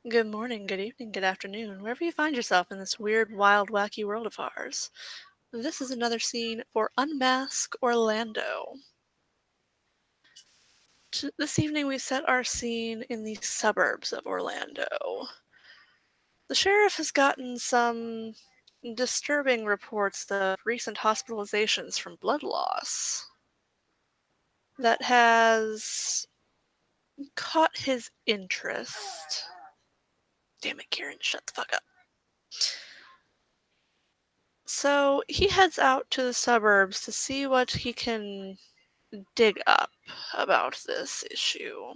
Good morning, good evening, good afternoon, wherever you find yourself in this weird, wild, wacky world of ours. This is another scene for Unmask Orlando. This evening we set our scene in the suburbs of Orlando. The sheriff has gotten some disturbing reports of recent hospitalizations from blood loss that has caught his interest. Damn it, Kieran, shut the fuck up. So he heads out to the suburbs to see what he can dig up about this issue.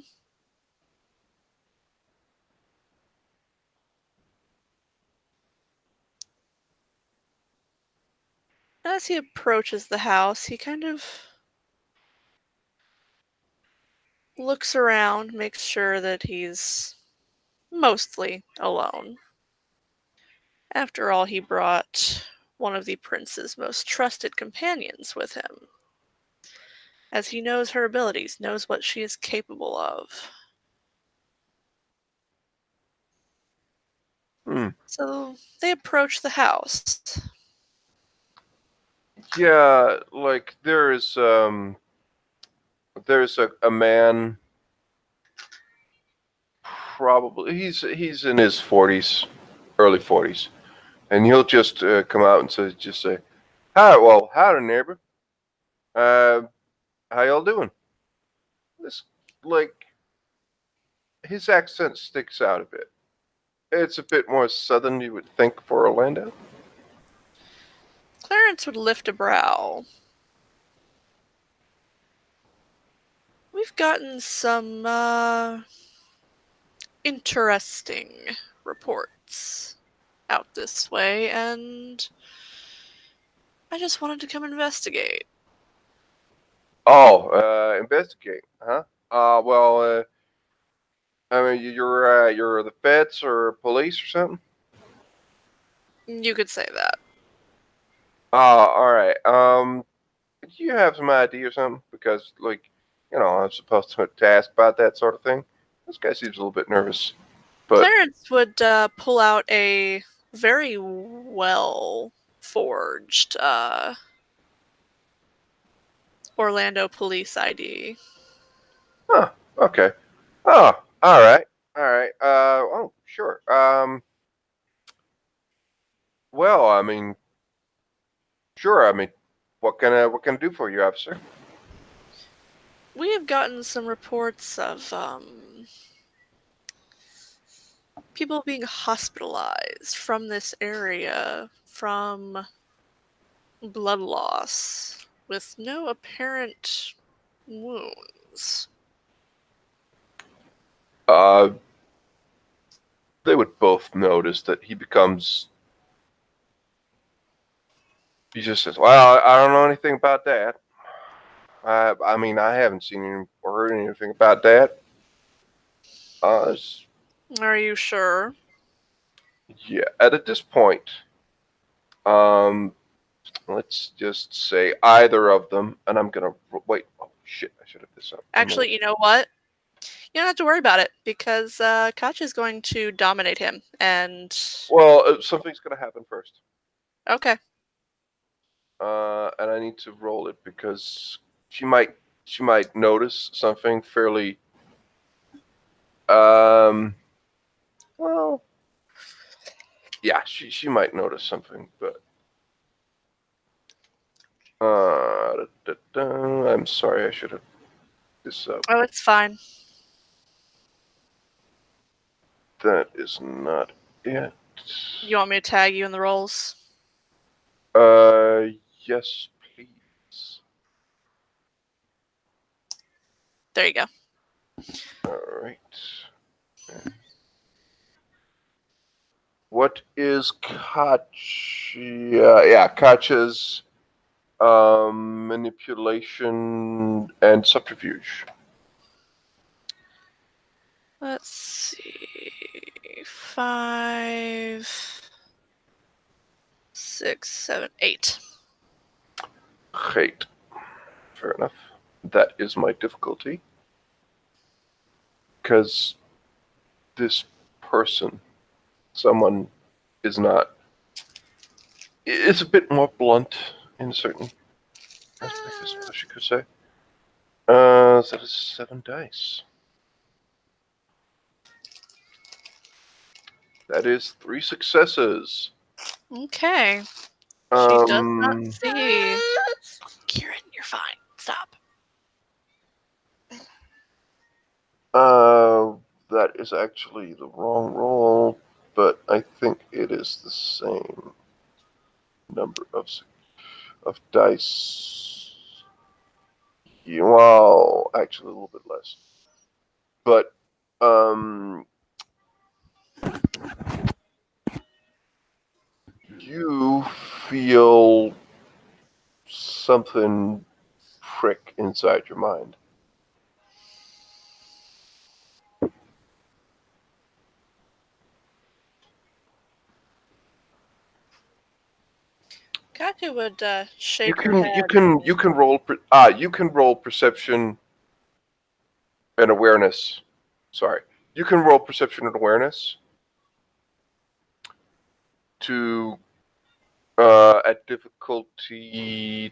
As he approaches the house, he kind of looks around, makes sure that he's mostly alone. After all, he brought one of the prince's most trusted companions with him, as he knows her abilities, knows what she is capable of. So they approach the house. Yeah, like there's a man, probably he's in his 40s, early 40s, and he'll just come out and say, "Hi, well, howdy neighbor. Uh, how y'all doing?" This like his accent sticks out a bit. It's a bit more southern, you would think, for Orlando. Clarence would lift a brow. We've gotten some, interesting reports out this way, and I just wanted to come investigate. Oh, investigate, huh? Well, I mean, you're the feds or police or something. You could say that. All right. Do you have some idea or something? Because, like, I'm supposed to ask about that sort of thing. This guy seems a little bit nervous, but Clarence would pull out a very well forged Orlando police ID. huh? Okay. Oh, all right, all right. Oh, sure. Well, I mean, sure. I mean, what can I do for you, officer? We have gotten some reports of people being hospitalized from this area from blood loss with no apparent wounds. Uh, they would both notice that he becomes. He just says, "Well, I don't know anything about that. I mean, I haven't seen or heard anything about that." Uh, Are you sure? yeah. At this point, um, let's just say either of them, and I'm gonna wait. Oh shit! I should have this up. Actually, you know what? You don't have to worry about it because Kachi is going to dominate him. And Well, something's gonna happen first, okay, and I need to roll it because she might she might notice something fairly. Um, well, yeah, she might notice something, but I'm sorry, I should have this up. oh, it's fine. That is not it. You want me to tag you in the rolls? Uh, yes, please. There you go. All right. What is Kachi? Yeah, Kacha's manipulation and subterfuge. Let's see. 5, 6, 7, 8. Great. Fair enough. That is my difficulty. Because this person. Someone is not. It's a bit more blunt in certain aspects, I suppose you could say. So that is 7 dice. That is 3 successes. Okay. She does not see. Kieran, you're fine. Stop. That is actually the wrong roll, but I think it is the same number of dice. Well, actually a little bit less. But you feel something prick inside your mind. Katya would You shake her can head. you can roll perception and awareness. Sorry, you can roll perception and awareness to at difficulty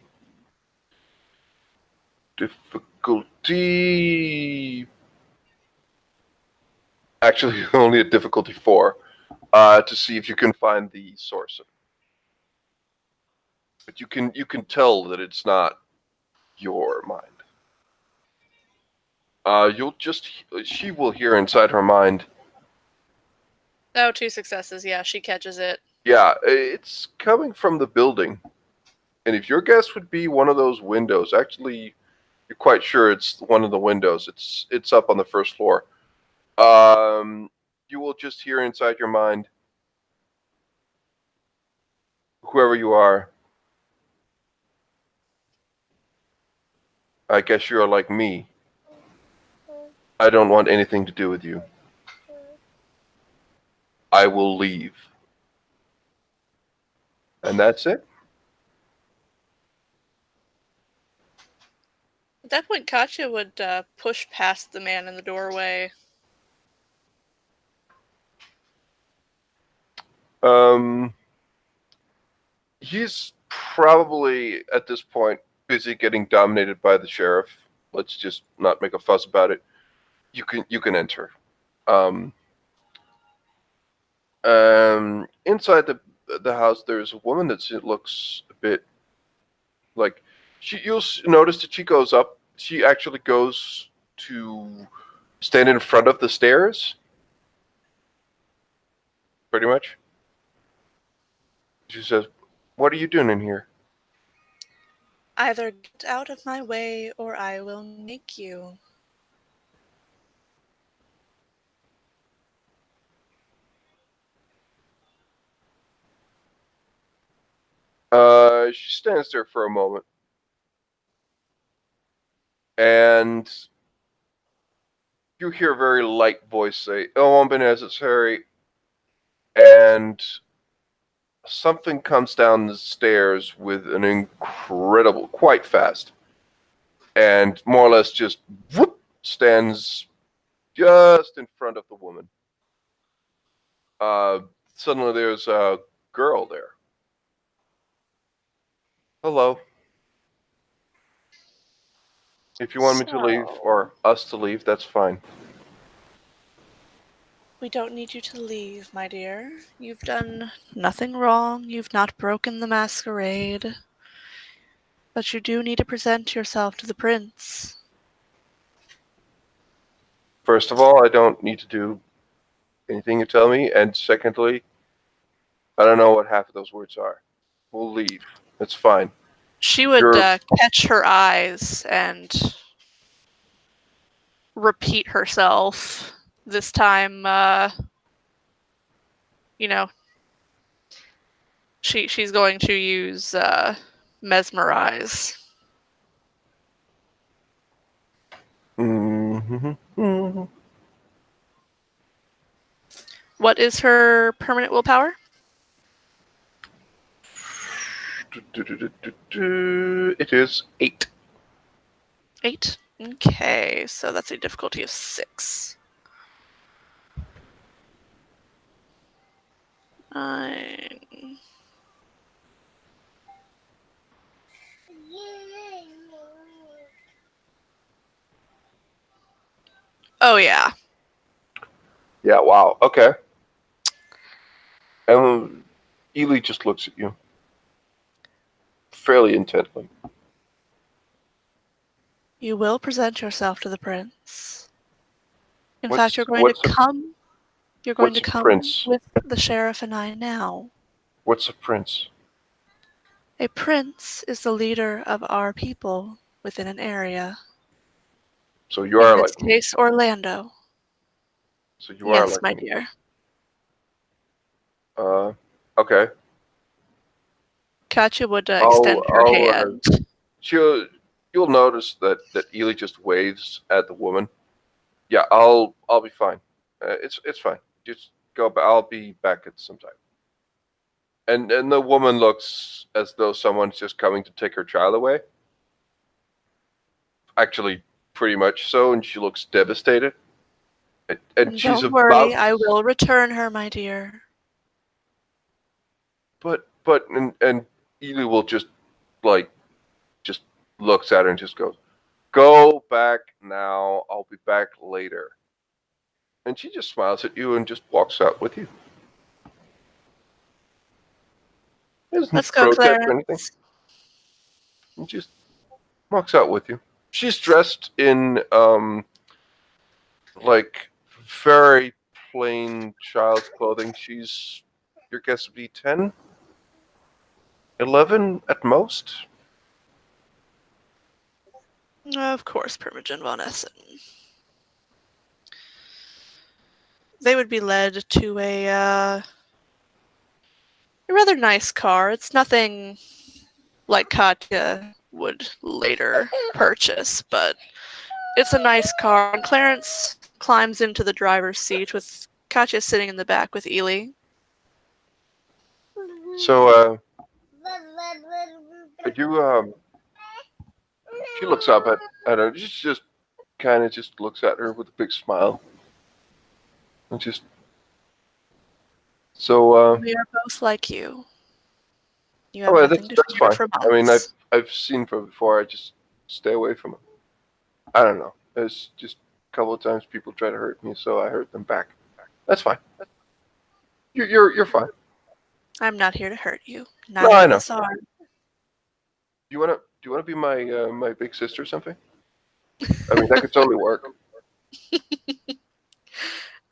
actually only at difficulty 4 to see if you can find the source of it. But you can tell that it's not your mind. She will hear inside her mind. Oh, 2 successes. Yeah, she catches it. Yeah, it's coming from the building. And if your guess would be one of those windows, actually, you're quite sure it's one of the windows. It's up on the first floor. You will just hear inside your mind, whoever you are, I guess you're like me. I don't want anything to do with you. I will leave. And that's it. At that point, Katya would push past the man in the doorway. He's probably at this point busy getting dominated by the sheriff. Let's just not make a fuss about it. You can enter. Inside the house, there's a woman that looks a bit like you'll notice that she goes up. She actually goes to stand in front of the stairs. Pretty much. She says, "What are you doing in here?" Either get out of my way or I will make you. She stands there for a moment, and you hear a very light voice say, "Oh, won't be necessary," and something comes down the stairs with an incredible, quite fast, and more or less just whoop, stands just in front of the woman. Suddenly there's a girl there. Hello. If you want me to leave or us to leave, that's fine. We don't need you to leave, my dear. You've done nothing wrong. You've not broken the masquerade. But you do need to present yourself to the prince. First of all, I don't need to do anything you tell me, and secondly, I don't know what half of those words are. We'll leave. It's fine. She would catch her eyes and repeat herself. This time, she's going to use mesmerize. Mm-hmm. What is her permanent willpower? It is 8. 8? Okay, so that's a difficulty of 6. 9. Oh, yeah. Yeah, wow. Okay. And Ely just looks at you fairly intently. You will present yourself to the prince. In fact, What's you're going to what's a come. You're going to what's a come prince? with the sheriff and I now. What's a prince? A prince is the leader of our people within an area. So you In are this like me. case, Orlando. So you are Yes, like my me. dear. Okay. Katya would I'll extend her I'll hand. she'll you'll notice that Ely just waves at the woman. Yeah, I'll be fine. It's fine. Just go. I'll be back at some time. And the woman looks as though someone's just coming to take her child away. Actually, pretty much so, and she looks devastated. And she's Don't about worry, to, I will return her, my dear. and Ely will just like just looks at her and just goes, "Go back now. I'll be back later." And she just smiles at you and just walks out with you. Let's Doesn't go, protest or anything. Clarence. And just walks out with you. She's dressed in like very plain child's clothing. She's your guess would be 10, 11 at most. Of course, Primogen von Essen. They would be led to a rather nice car. It's nothing like Katya would later purchase, but it's a nice car. And Clarence climbs into the driver's seat with Katya sitting in the back with Ely. So you she looks up at her. She just kind of just looks at her with a big smile. And just so We are both like you. You oh have well, nothing to that's fear fine. from I mean us. I've seen her before. I just stay away from her. I don't know. It's just a couple of times people try to hurt me, so I hurt them back. That's fine. You're fine. I'm not here to hurt you. No, Neither I of know. us are. Do you wanna be my big sister or something? I mean that could totally work.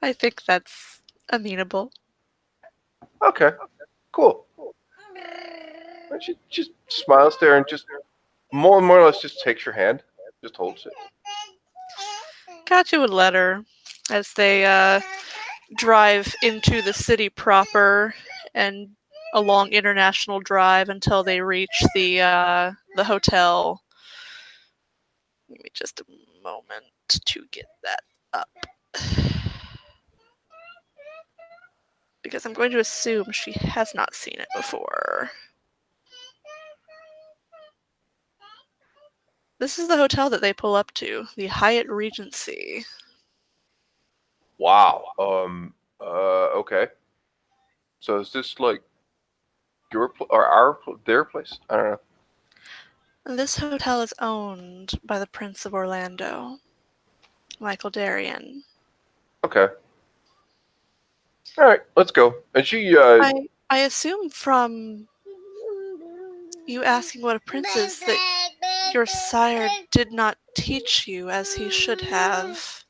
I think that's amenable. Okay, cool. And she just smiles there and just more or less just takes your hand, just holds it. Katya would let her as they drive into the city proper and along International Drive until they reach the hotel. Give me just a moment to get that up. Because I'm going to assume she has not seen it before. This is the hotel that they pull up to, the Hyatt Regency. Wow. Okay. So is this like or their place? I don't know. This hotel is owned by the Prince of Orlando, Michael Darien. Okay. All right, let's go. And she I assume from you asking what a prince is that your sire did not teach you as he should have.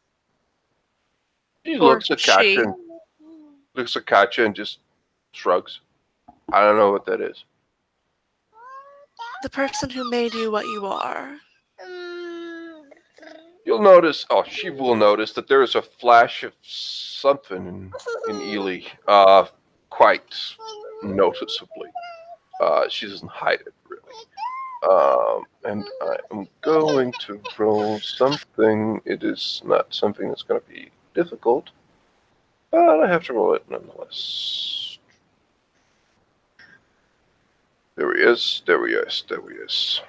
she Or looks at Katya she. and just shrugs. I don't know what that is. The person who made you what you are. You'll notice. Oh, she will notice that there is a flash of something in Ely. Quite noticeably. She doesn't hide it really. And I am going to roll something. It is not something that's going to be difficult, but I have to roll it nonetheless. There he is. There he is. There he is.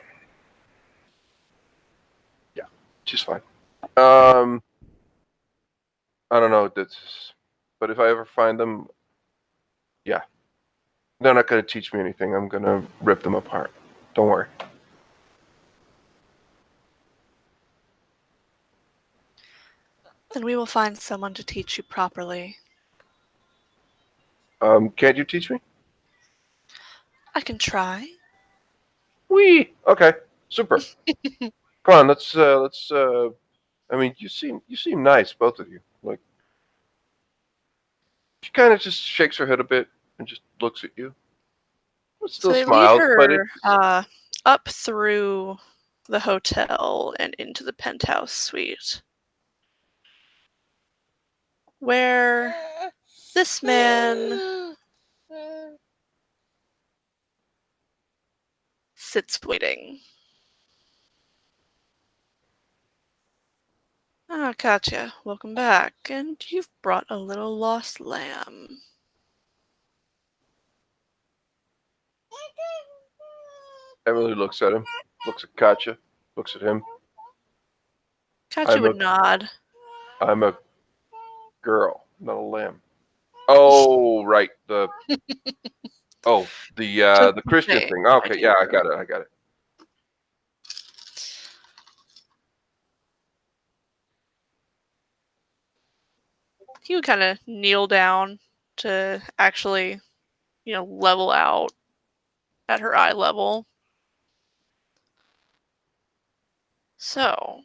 Yeah, she's fine. I don't know what this is, but if I ever find them, yeah, They're not going to teach me anything. I'm going to rip them apart. Don't worry. Then we will find someone to teach you properly. Can't you teach me? I can try. Wee. Okay. Super. Come on. Let's. I mean, you seem nice, both of you. Like she kind of just shakes her head a bit and just looks at you. But So still they lead smiles, but her it's up through the hotel and into the penthouse suite, where this man sits waiting. Ah, Katya, welcome back. And you've brought a little lost lamb. Emily looks at him, looks at Katya, looks at him. Katya I'm a would nod. I'm a girl, not a lamb. Oh, right. Just The the Christian same, thing. my Okay, yeah, I dear. got it. I got it. He would kind of kneel down to actually, level out at her eye level. So,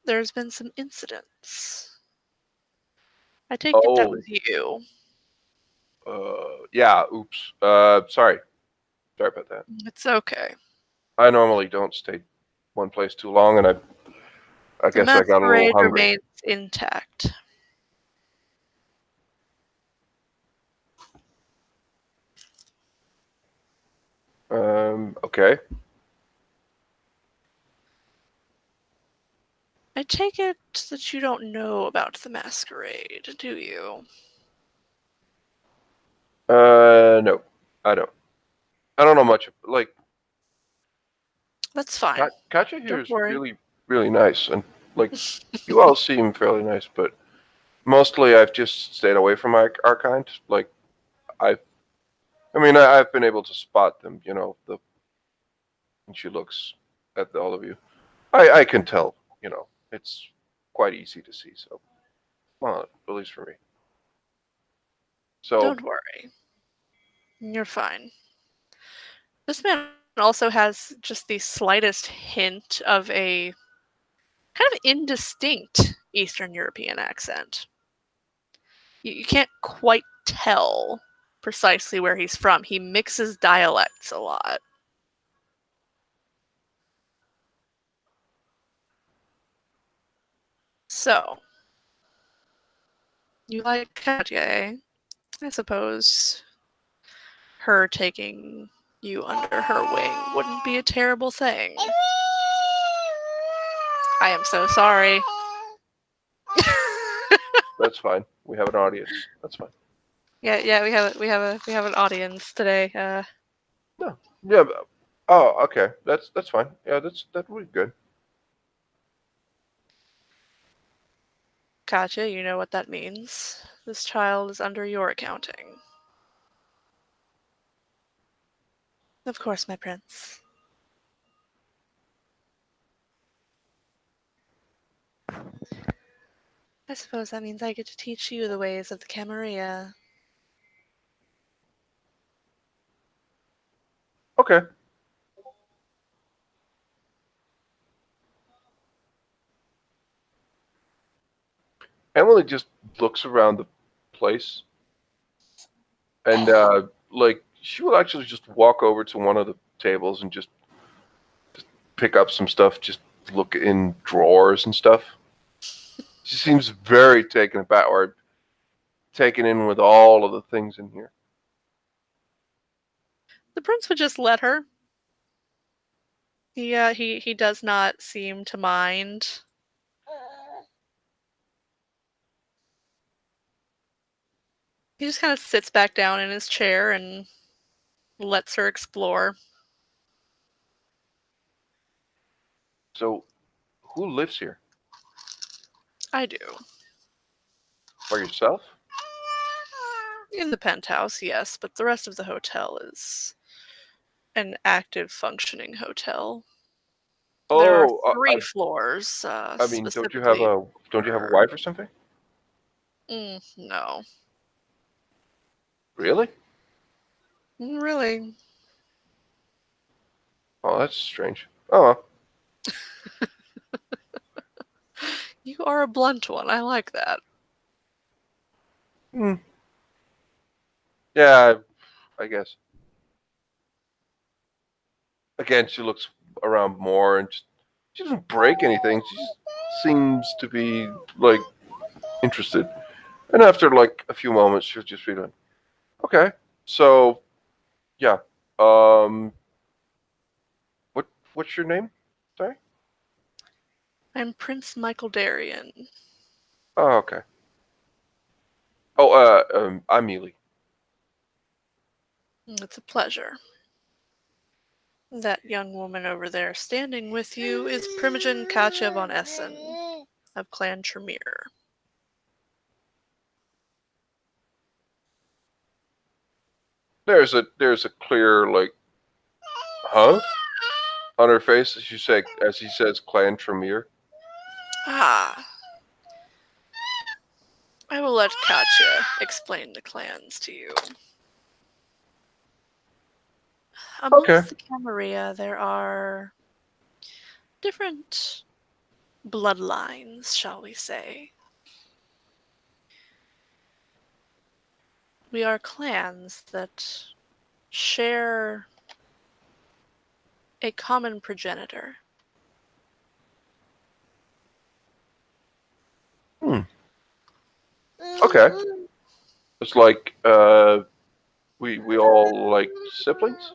there's been some incidents. I take it that Oh, was you. yeah. Oops. Sorry. Sorry about that. It's okay. I normally don't stay one place too long, and I The guess I got a little masquerade hungry. remains intact. Okay. I take it that you don't know about the masquerade, do you? No, I don't. I don't know much. Like That's fine. Katja here Don't is worry. really, really nice, and like you all seem fairly nice, but mostly I've just stayed away from our kind. Like I, I mean, I've been able to spot them. You know, when she looks at all of you, I can tell. You know, it's quite easy to see. So, well, at least for me. So, Don't worry. You're fine. This man also has just the slightest hint of a kind of indistinct Eastern European accent. You can't quite tell precisely where he's from. He mixes dialects a lot. So, you like Katya, eh? I suppose her taking you under her wing wouldn't be a terrible thing. I am so sorry. that's fine. We have an audience. That's fine. Yeah, we have an audience today. No, yeah. Oh, okay. That's fine. Yeah, that would be good. Katya, you know what that means. This child is under your accounting. Of course, my prince. I suppose that means I get to teach you the ways of the Camarilla. Okay. Emily just looks around the place and like she will actually just walk over to one of the tables and just pick up some stuff, just look in drawers and stuff. She seems very taken aback or taken in with all of the things in here. The prince would just let her. He does not seem to mind. He just kind of sits back down in his chair and lets her explore. So who lives here? I do. By yourself? In the penthouse, yes, but the rest of the hotel is an active, functioning hotel. There are Oh, 3 floors, I mean, specifically. don't you have a For wife or something? no. Really? Really? Oh, that's strange. Oh, well. You are a blunt one, I like that. Hmm. Yeah, I guess. Again, she looks around more and she doesn't break anything. She just seems to be like interested. And after like a few moments, she'll just be like, "Okay, so yeah, um, what what's your name? Sorry. I'm Prince Michael Darien. Oh, okay. Oh, I'm Ely. It's a pleasure. That young woman over there standing with you is Primogen Katja von Essen of Clan Tremere. There's a clear like, huh, on her face as he says, Clan Tremere. Ah, I will let Katja explain the clans to you. Okay. Amongst the Camarilla, there are different bloodlines, shall we say. We are clans that share a common progenitor. Hmm. Okay. It's like we all like siblings.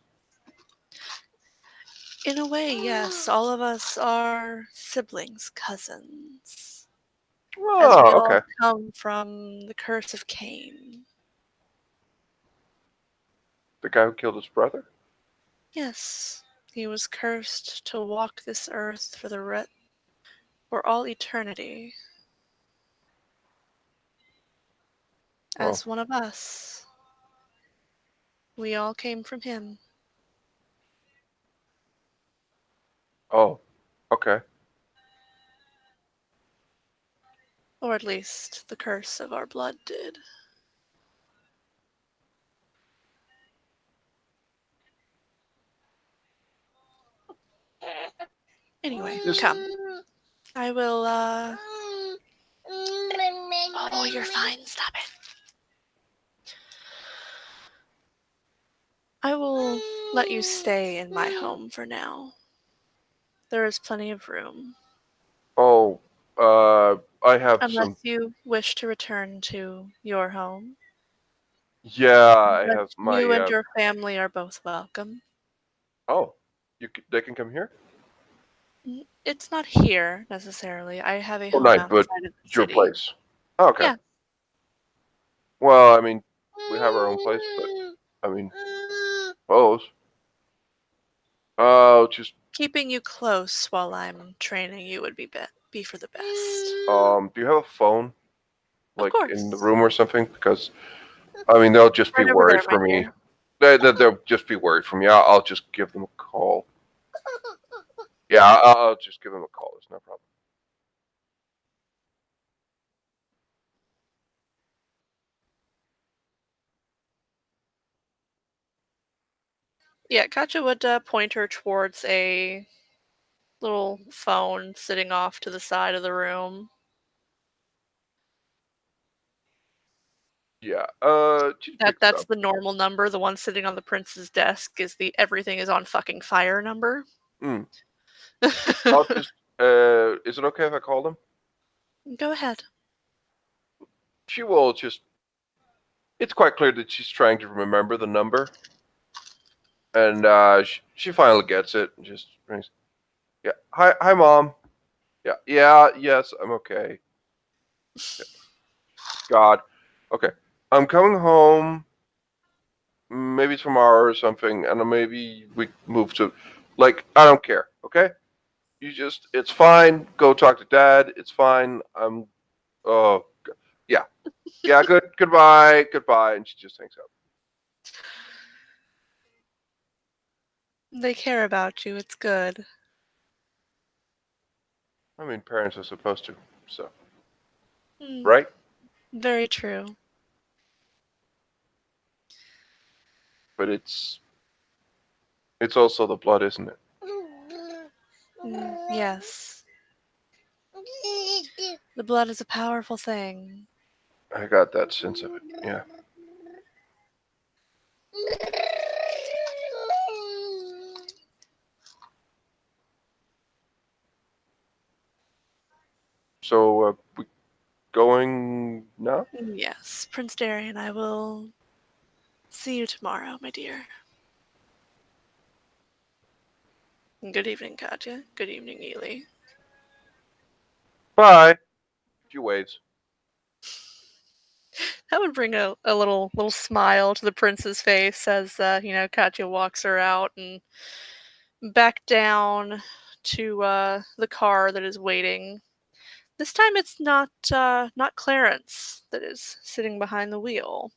In a way, yes, all of us are siblings, cousins, as we Oh, all okay. come from the curse of Cain. The guy who killed his brother. Yes, he was cursed to walk this earth for all eternity Oh, as one of us. We all came from him, oh, okay. or at least the curse of our blood did. Anyway, Just come. I will, Oh, you're fine. Stop it. I will let you stay in my home for now. There is plenty of room. oh, I have Unless some. you wish to return to your home. Yeah, I But have my. you and your family are both welcome. Oh, they can come here. It's not here, necessarily. I have a Oh, home nice, but outside of the your city. place. Okay. Yeah. Well, I mean, we have our own place, but I mean, suppose. Just Keeping you close while I'm training you would be for the best. do you have a phone Of like in the course. room or something? Because I mean, they'll just be Right over worried there, my for me. dear. They'll just be worried for me. I'll just give them a call. Yeah, I'll just give them a call. It's no problem. Yeah, Katja would point her towards a little phone sitting off to the side of the room. Yeah. She picks it That's up. the normal number. The one sitting on the prince's desk is the everything is on fucking fire number. Mm. I'll just. Is it okay if I call them? Go ahead. She will just. It's quite clear that she's trying to remember the number, and she finally gets it. And just rings. Yeah. Hi, mom. Yeah. Yeah. Yes, I'm okay. Yeah. God. Okay. I'm coming home. Maybe tomorrow or something, and then maybe we move to. Like, I don't care. Okay. It's fine. Go talk to dad. It's fine. Oh, Yeah. Yeah, goodbye, and she just hangs up. They care about you. It's good. I mean, parents are supposed to, so Mm, right. very true. But it's also the blood, isn't it? Yes. The blood is a powerful thing. I got that sense of it. Yeah. So we going now? Yes, Prince Darian, I will see you tomorrow, my dear. Good evening, Katya. Good evening, Ely. Bye. Few waves. That would bring a little smile to the prince's face as Katya walks her out and back down to the car that is waiting. This time it's not Clarence that is sitting behind the wheel.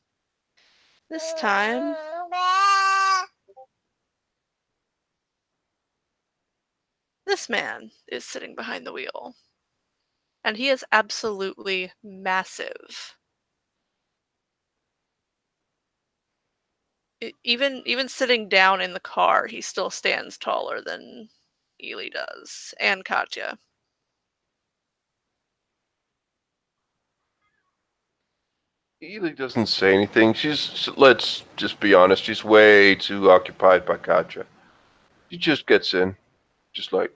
This time this man is sitting behind the wheel. And he is absolutely massive. Even sitting down in the car, he still stands taller than Ely does, and Katya. Ely doesn't say anything. Let's just be honest, she's way too occupied by Katja. She just gets in, just like,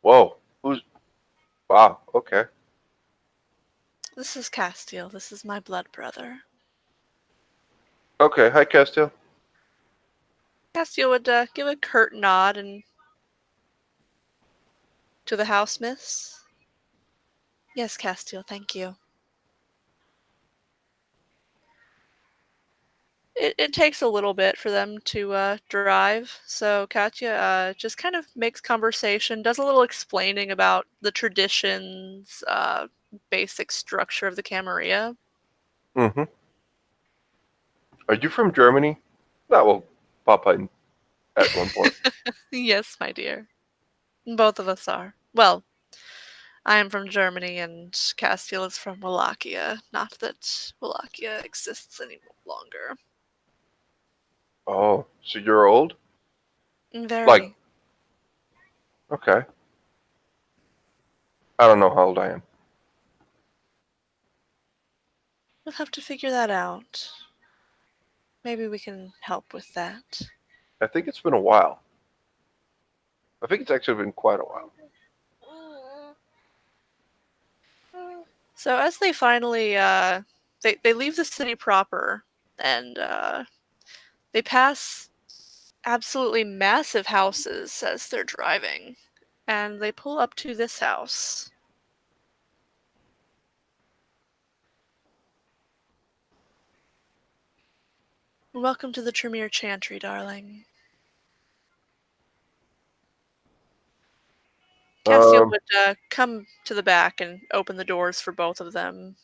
whoa, wow, okay. This is Castiel. This is my blood brother. Okay, hi, Castile. Castiel would give a curt nod and to the house, miss. Yes, Castiel, thank you. It takes a little bit for them to drive, so Katya just kind of makes conversation, does a little explaining about the traditions, basic structure of the Camarilla. Mm-hmm. Are you from Germany? That will pop in at one point. Yes, my dear. Both of us are. Well, I am from Germany and Castiel is from Wallachia. Not that Wallachia exists any longer. Oh, so you're old? Like, Very. okay. I don't know how old I am. We'll have to figure that out. Maybe we can help with that. I think it's been a while. I think it's actually been quite a while. So as they finally they leave the city proper and they pass absolutely massive houses as they're driving and they pull up to this house. Welcome to the Tremere Chantry, darling. Castiel Um, would come to the back and open the doors for both of them.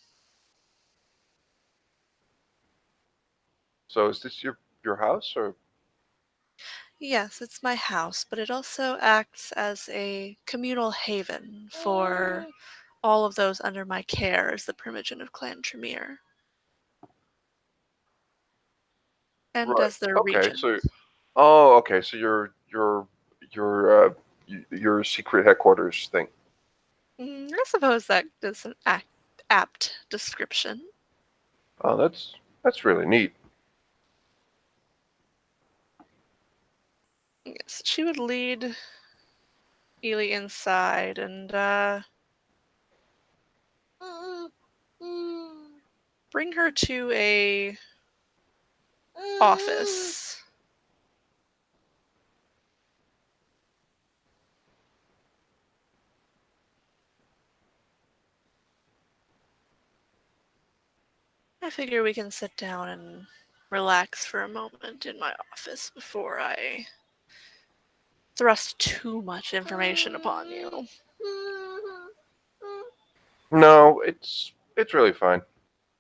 so is this your house or? Yes, it's my house, but it also acts as a communal haven for all of those under my care as the Primogen of Clan Tremere, and Right. as their Okay. regent. Oh, okay. So your your secret headquarters thing. I suppose that is an apt description. Oh, that's really neat. Yes, she would lead Ely inside and bring her to a office. I figure we can sit down and relax for a moment in my office before I thrust too much information upon you. No, it's really fine.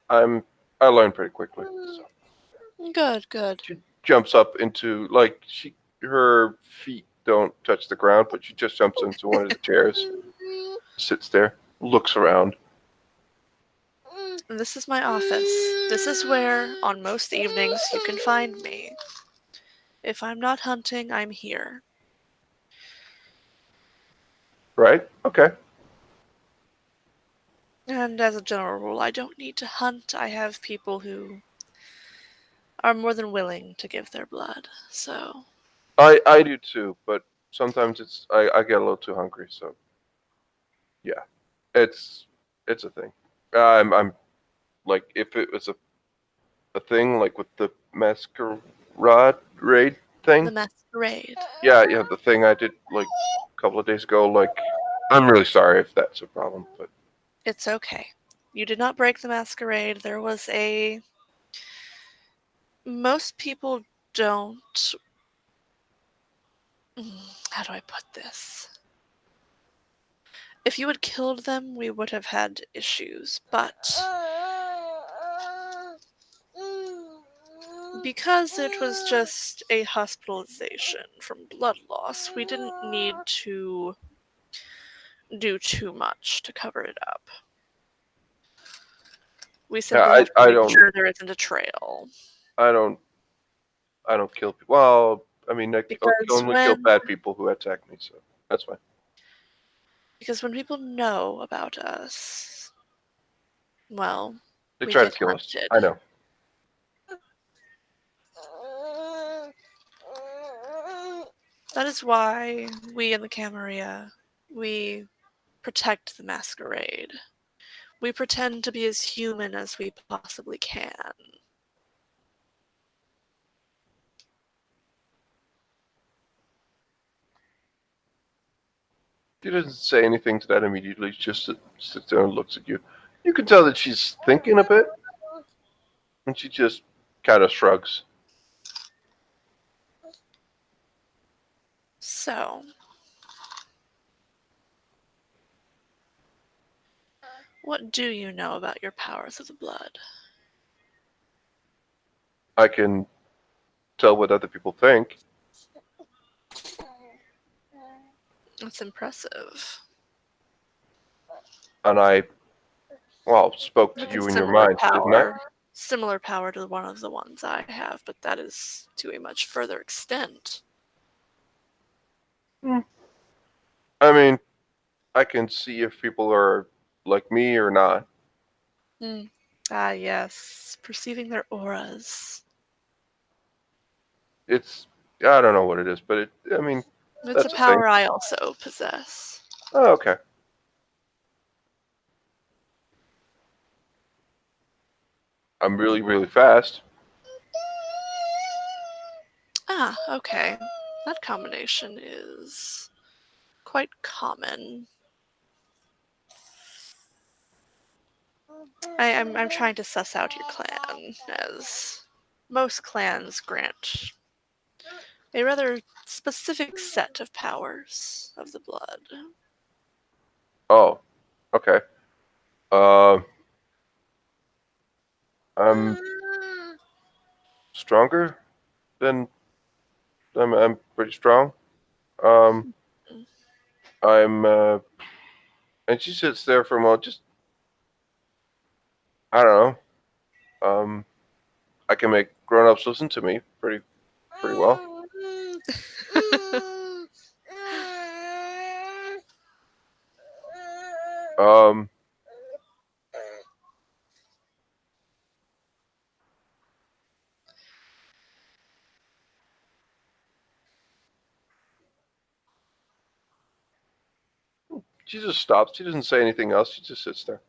I learn pretty quickly. So Good, good. she jumps up into like her feet don't touch the ground, but she just jumps into one of the chairs, sits there, looks around. This is my office. This is where, on most evenings, you can find me. If I'm not hunting, I'm here. Right? Okay. And as a general rule, I don't need to hunt. I have people who are more than willing to give their blood. So, I do too, but sometimes I get a little too hungry. So yeah, it's it's a thing. I'm like if it was a thing like with the masquerade the thing. masquerade. Yeah, the thing I did like a couple of days ago. Like I'm really sorry if that's a problem, but It's okay. You did not break the masquerade. There was a. Most people don't. How do I put this? If you had killed them, we would have had issues, but because it was just a hospitalization from blood loss, we didn't need to do too much to cover it up. We yeah, simply have to I make don't sure there isn't a trail. I don't I don't kill people. Well, I mean Because only kill when bad people who attack me, so that's fine. because when people know about us, well, They we try to get kill us. hunted. I know. That is why we in the Camarilla, we protect the masquerade. We pretend to be as human as we possibly can. She doesn't say anything to that immediately. She just sits there and looks at you. You can tell that she's thinking a bit, and she just kind of shrugs. So, what do you know about your powers of the blood? I can tell what other people think, That's impressive. and I, well, spoke to That's a you in your similar mind, didn't I? power. Similar power to one of the ones I have, but that is to a much further extent. Hmm. I mean, I can see if people are like me or not. Hmm. Ah, yes. Perceiving their auras. It's, I don't know what it is, but I mean, It's a that's a thing. power I also possess. Oh, okay. I'm really, really fast. Ah, okay. That combination is quite common. I'm trying to suss out your clan, as most clans grant a rather specific set of powers of the blood. Oh, okay. Uh, I'm stronger than I'm pretty strong. Um, I'm and she sits there for a moment. Just I don't know. I can make grown-ups listen to me pretty well. Um, she just stops. She doesn't say anything else. She just sits there.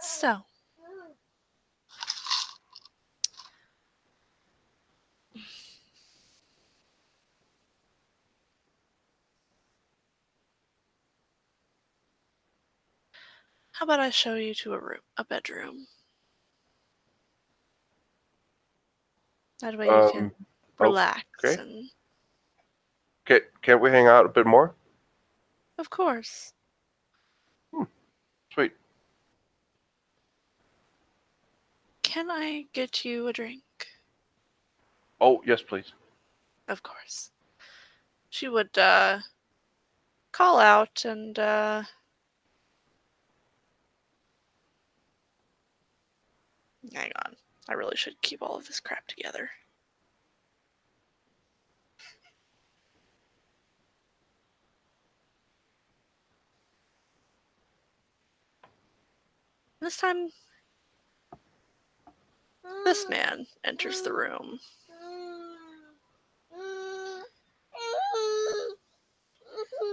So, how about I show you to a bedroom? That way you Um, can relax okay. and, Can't we hang out a bit more? of course. Hmm, sweet. Can I get you a drink? Oh, yes, please. Of course. She would call out and hang on. I really should keep all of this crap together. This time, this man enters the room.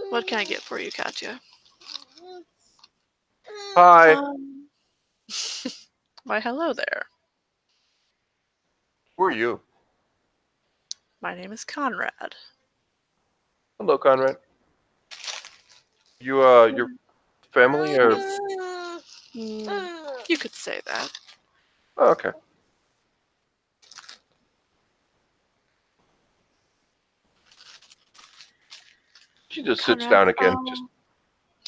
What can I get for you, Katya? Hi. Um, why, hello there. Who are you? My name is Conrad. Hello, Conrad. Your family or? You could say that. Oh, okay. She just sits Conrad, down again, just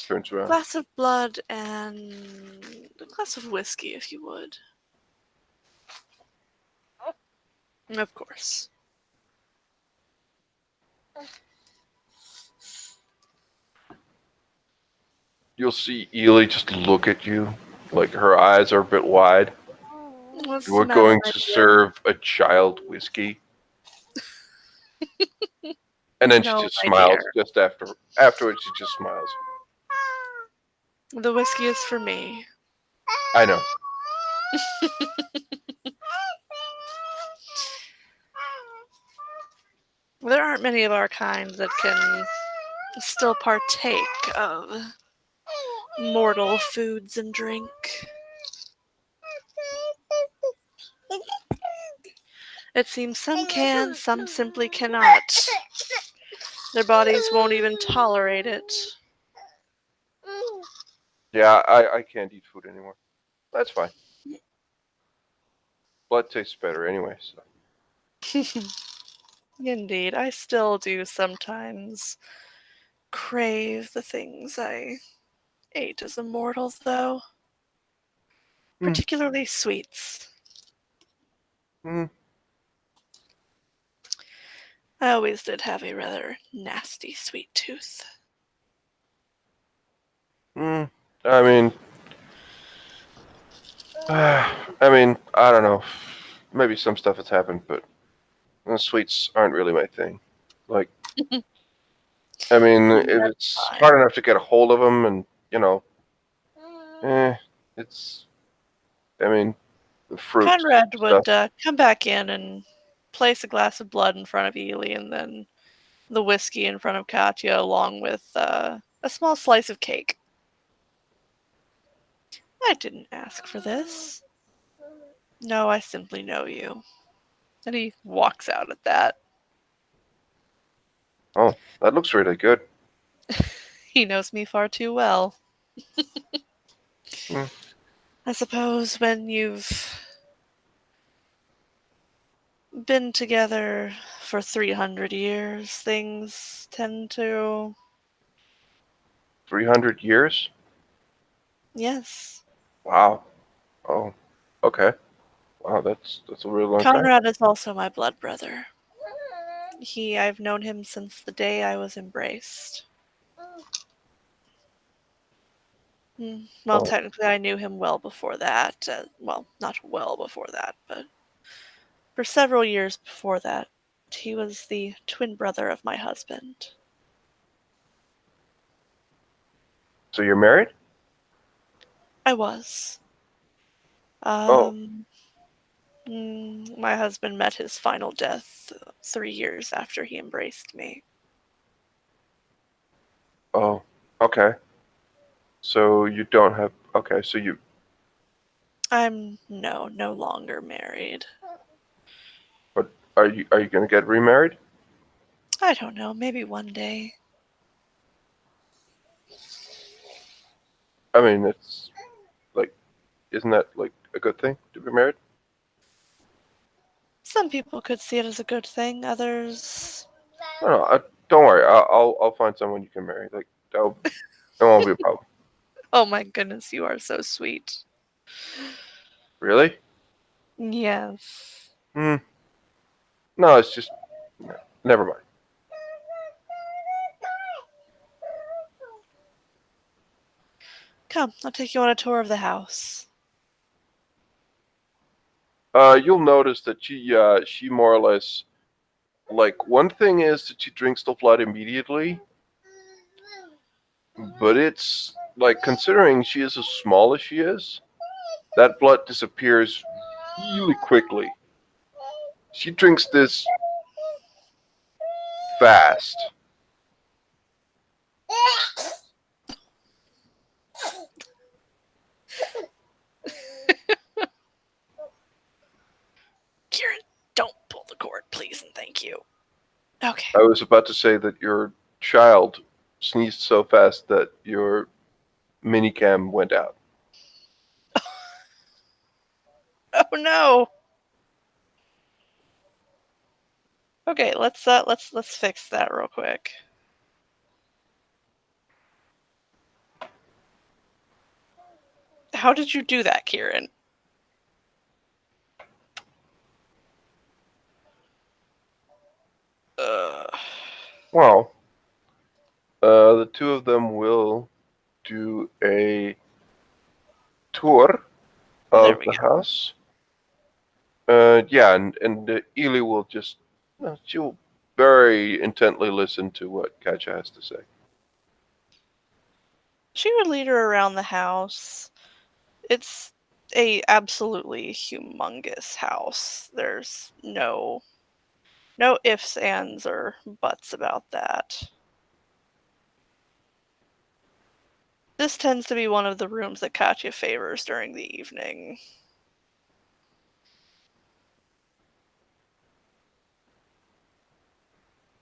turns around. glass of blood and a glass of whiskey, if you would. Of course. You'll see Ely just look at you, like her eyes are a bit wide. What's the We're matter, going my to dear? serve a child whiskey. And then she No, just my dear. smiles just afterwards she just smiles. The whiskey is for me. I know. There aren't many of our kind that can still partake of mortal foods and drink. It seems some can, some simply cannot. Their bodies won't even tolerate it. Yeah, I can't eat food anymore. That's fine. Blood tastes better anyway, so. Indeed, I still do sometimes crave the things I ate as a mortal, though. Hmm. Particularly sweets. Hmm. I always did have a rather nasty sweet tooth. Hmm. I mean, I don't know. Maybe some stuff has happened, but sweets aren't really my thing. Like, I mean, it's Fine. hard enough to get a hold of them, and you know, eh, it's. I mean, the fruit Conrad stuff. would come back in and place a glass of blood in front of Ely and then the whiskey in front of Katya along with a small slice of cake. I didn't ask for this. No, I simply know you. And he walks out at that. Oh, that looks really good. He knows me far too well. Hmm. I suppose when you've been together for 300 years, things tend to. 300 years? Yes. Wow. Oh, okay. Wow, that's a really long time. Conrad is also my blood brother. I've known him since the day I was embraced. Well, Oh, technically, I knew him well before that. Well, not well before that, but for several years before that. He was the twin brother of my husband. so you're married? I was. Oh, Um, my husband met his final death 3 years after he embraced me. oh, okay. So you don't have. Okay, so you. I'm no longer married. But are you gonna get remarried? I don't know, maybe one day. I mean, it's like, isn't that like a good thing to be married? Some people could see it as a good thing, others. No, no. Don't worry. I'll find someone you can marry. Like that won't be a problem. Oh my goodness, you are so sweet. Really? Yes. Hmm. No, it's just no, never mind. Come, I'll take you on a tour of the house. You'll notice that she more or less like one thing is that she drinks the blood immediately, but it's like considering she is as small as she is, that blood disappears really quickly. She drinks this fast. Kieran, don't pull the cord, please and thank you. Okay. I was about to say that your child sneezed so fast that your minicam went out. Oh no. Okay, let's fix that real quick. How did you do that, Kieran? Ugh. Well, the two of them will do a tour There of we the go. house. Yeah, and Ely will just she'll very intently listen to what Katja has to say. She would lead her around the house. It's a absolutely humongous house. There's no ifs, ands, or buts about that. This tends to be one of the rooms that Katya favors during the evening.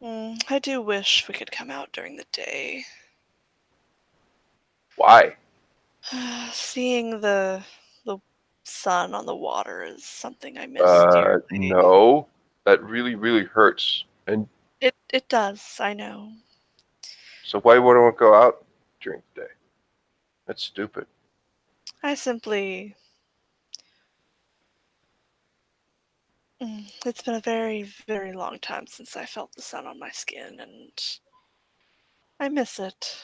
I do wish we could come out during the day. Why? Seeing the sun on the water is something I miss dearly. No, that really hurts. And It does, I know. so why wouldn't we go out during the day? That's stupid. I simply it's been a very long time since I felt the sun on my skin and I miss it.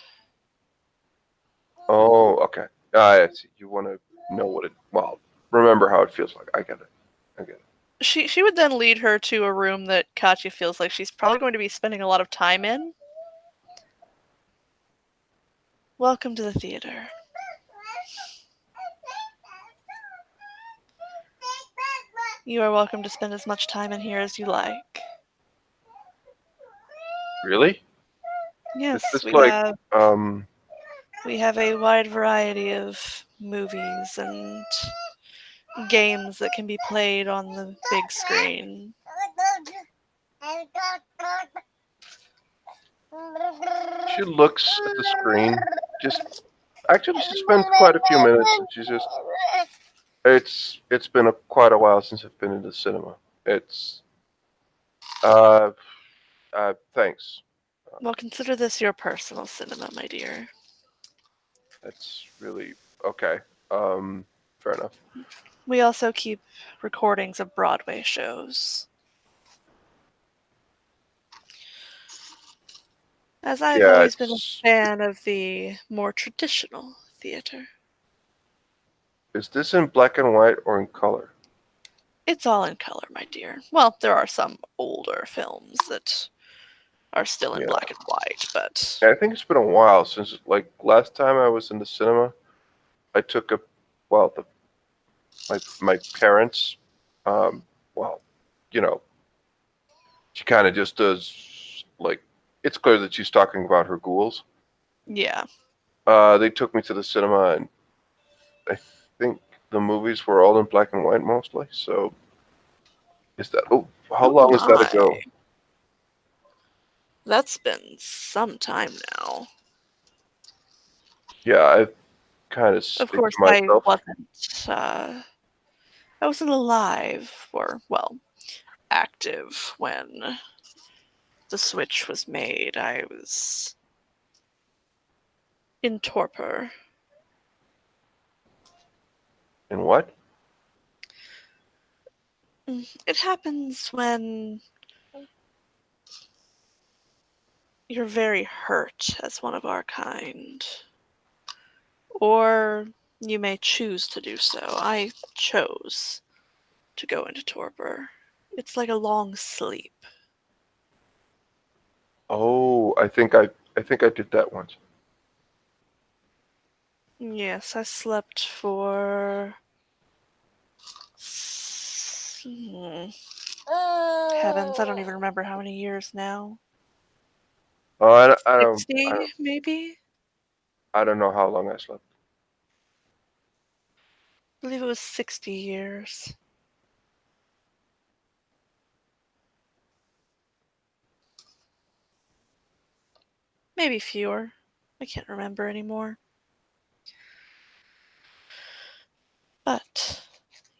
Oh, okay. I see. You want to know what it? Well, remember how it feels like. I get it. I get it. She would then lead her to a room that Katya feels like she's probably going to be spending a lot of time in. Welcome to the theater. You are welcome to spend as much time in here as you like. Really? Is Yes, this like we have a wide variety of movies and games that can be played on the big screen. she looks at the screen. Just actually, she spends quite a few minutes, and she's just. It's been quite a while since I've been in the cinema. It's uh thanks. Well, consider this your personal cinema, my dear. That's really okay. Um, fair enough. We also keep recordings of Broadway shows. As I've Yeah, always been a it's. fan of the more traditional theater. Is this in black and white or in color? It's all in color, my dear. Well, there are some older films that are still in Yeah, black and white, but I think it's been a while since like last time I was in the cinema. I took a well, my parents. Um, well, you know, she kind of just does like. It's clear that she's talking about her ghouls. yeah. They took me to the cinema, and I think the movies were all in black and white mostly. So is that? Oh, how Oh long is that my. ago? That's been some time now. Yeah, I kind of Of stick course, to myself. I wasn't alive, or, well, active when the switch was made. I was in torpor. And what? It happens when you're very hurt as one of our kind. Or you may choose to do so. I chose to go into torpor. It's like a long sleep. Oh, I think I did that once. Yes, I slept for. Heavens, I don't even remember how many years now. Oh, I 60, don't, maybe? I don't know how long I slept. I believe it was 60 years. Maybe fewer. I can't remember anymore. But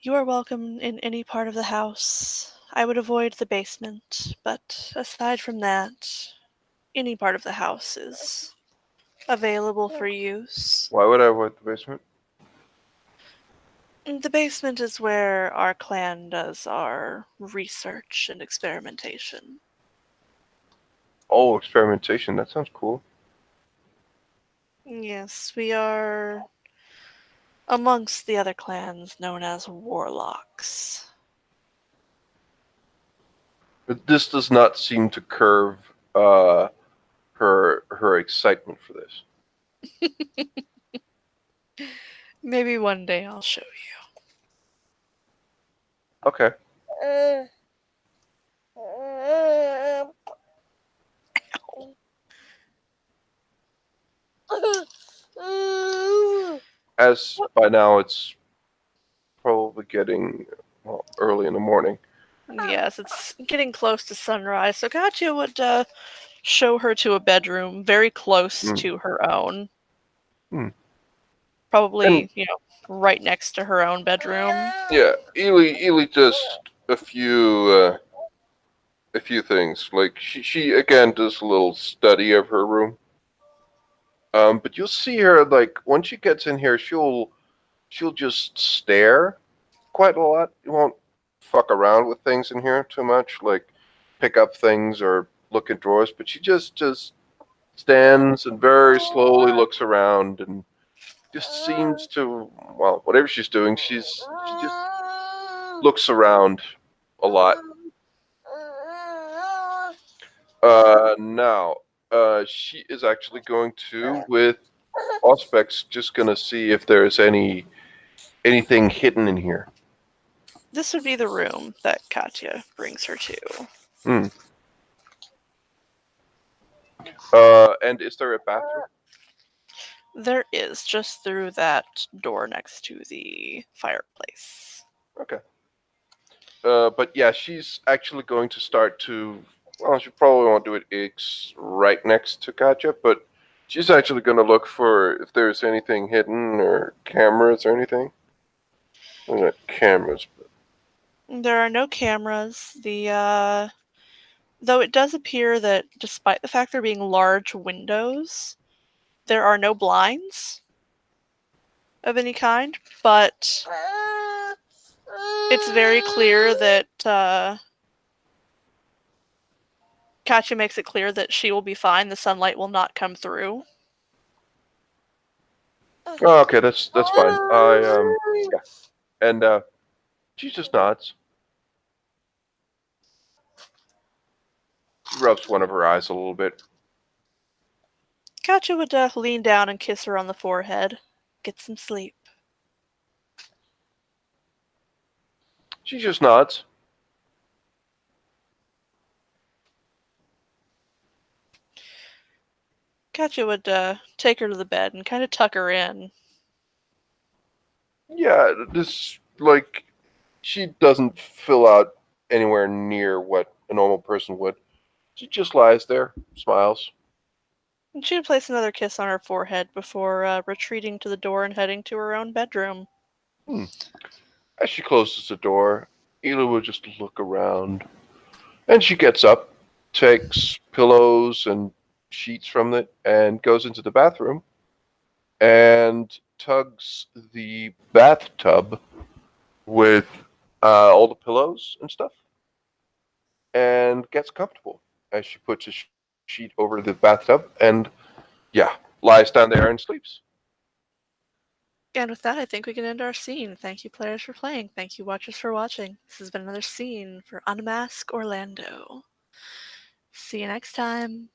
you are welcome in any part of the house. I would avoid the basement, but aside from that, any part of the house is available for use. Why would I avoid the basement? The basement is where our clan does our research and experimentation. Oh, experimentation. That sounds cool. Yes, we are amongst the other clans known as warlocks. But this does not seem to curb uh, her excitement for this. Maybe one day I'll show Okay. you. As by now it's probably getting early in the morning. Yes, it's getting close to sunrise, so Katya would show her to a bedroom very close Mm. to her own. Mm. And Probably, right next to her own bedroom. yeah, Ely does a few things. Like she again does a little study of her room. But you'll see her like once she gets in here, she'll just stare quite a lot. You won't fuck around with things in here too much, like pick up things or look at drawers. But she just stands and very slowly looks around and just seems to whatever she's doing, she just looks around a lot. Now, she is actually going to with Auspex just gonna see if there's anything hidden in here. This would be the room that Katya brings her to. Hmm. And is there a bathroom? There is, just through that door next to the fireplace. Okay. But yeah, she's actually going to start to. Well, she probably won't do it right next to Katja, but she's actually going to look for if there's anything hidden or cameras or anything. Well, not cameras, but There are no cameras. Though it does appear that despite the fact there being large windows, there are no blinds of any kind, but it's very clear that Katya makes it clear that she will be fine. The sunlight will not come through. oh, okay, that's fine. Yeah, and she just nods. She rubs one of her eyes a little bit. Katya would lean down and kiss her on the forehead. Get some sleep. She just nods. Katya would take her to the bed and kind of tuck her in. Yeah, this like she doesn't fill out anywhere near what a normal person would. She just lies there, smiles. And she would place another kiss on her forehead before retreating to the door and heading to her own bedroom. Hmm. As she closes the door, Ela will just look around. And she gets up, takes pillows and sheets from it, and goes into the bathroom and tugs the bathtub with all the pillows and stuff, and gets comfortable as she puts a sheet over the bathtub and, yeah, lies down there and sleeps. And with that, I think we can end our scene. Thank you, players, for playing. Thank you, watchers, for watching. This has been another scene for Unmask Orlando. See you next time.